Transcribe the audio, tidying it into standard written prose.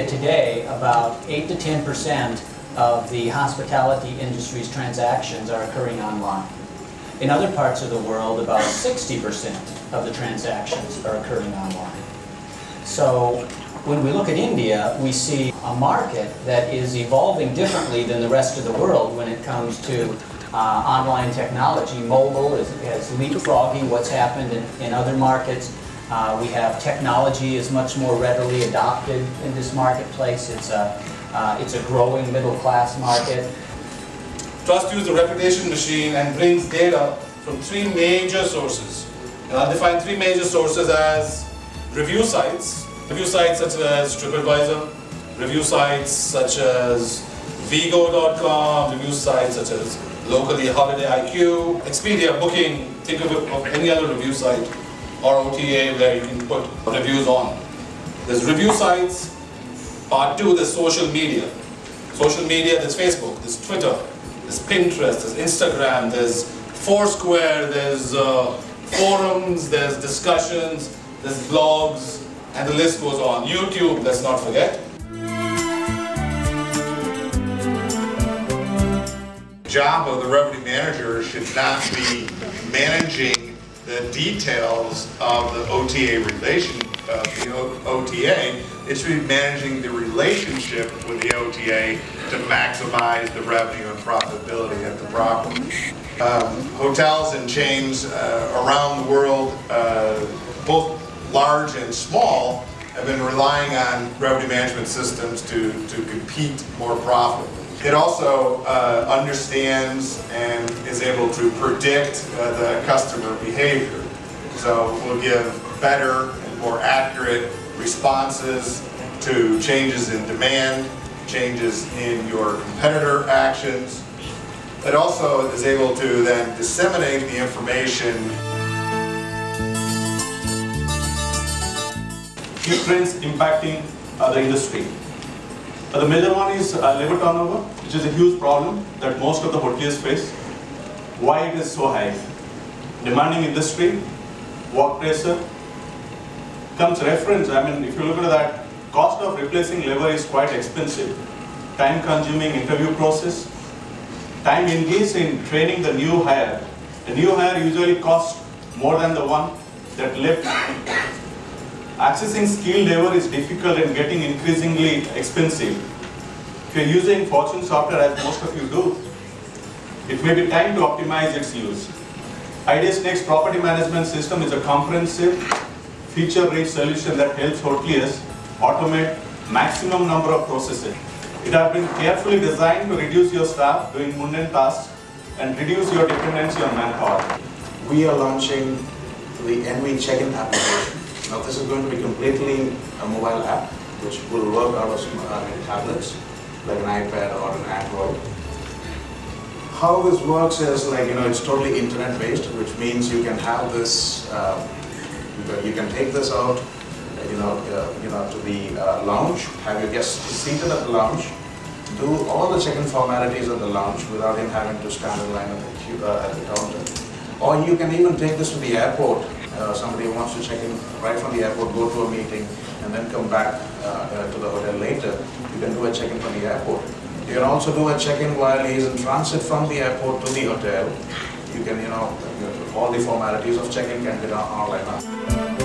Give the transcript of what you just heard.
India today, about 8 to 10% of the hospitality industry's transactions are occurring online. In other parts of the world, about 60% of the transactions are occurring online. So when we look at India, we see a market that is evolving differently than the rest of the world when it comes to online technology. Mobile is leapfrogging what's happened in other markets. We have technology is much more readily adopted in this marketplace. It's a growing middle-class market. Trust is a reputation machine and brings data from three major sources. And I'll define three major sources as review sites such as TripAdvisor, review sites such as Vigo.com, review sites such as locally Holiday IQ, Expedia, Booking, think of any other review site, or OTA where you can put reviews on. There's review sites. Part two, there's social media. Social media, there's Facebook, there's Twitter, there's Pinterest, there's Instagram, there's Foursquare, there's forums, there's discussions, there's blogs, and the list goes on. YouTube, let's not forget. The job of the revenue manager should not be managing the details of the OTA it should be managing the relationship with the OTA to maximize the revenue and profitability at the property. Hotels and chains around the world, both large and small, have been relying on revenue management systems to compete more profitably. It also understands and is able to predict the customer behavior. So we'll give better and more accurate responses to changes in demand, changes in your competitor actions. It also is able to then disseminate the information. Key trends impacting the industry. The major one is labor turnover, which is a huge problem that most of the hoteliers face. Why it is so high? Demanding industry, work pressure. Comes reference, I mean, if you look at that, cost of replacing labor is quite expensive. Time consuming interview process. Time engaged in training the new hire. The new hire usually costs more than the one that left. Accessing skilled labor is difficult and getting increasingly expensive. If you're using Fortune software, as most of you do, it may be time to optimize its use. IDS Next property management system is a comprehensive, feature-rich solution that helps hoteliers automate maximum number of processes. It has been carefully designed to reduce your staff doing mundane tasks and reduce your dependency on manpower. We are launching the NV check-in application. Now this is going to be completely a mobile app which will work out of tablets like an iPad or an Android. How this works is it's totally internet based, which means you can have this, you can take this out, to the lounge, have your guests seated at the lounge, do all the check-in formalities at the lounge without him having to stand in line at the counter. Or you can even take this to the airport. Somebody who wants to check in right from the airport, go to a meeting, and then come back to the hotel later. You can do a check-in from the airport. You can also do a check-in while he is in transit from the airport to the hotel. You can, all the formalities of check-in can be done online now.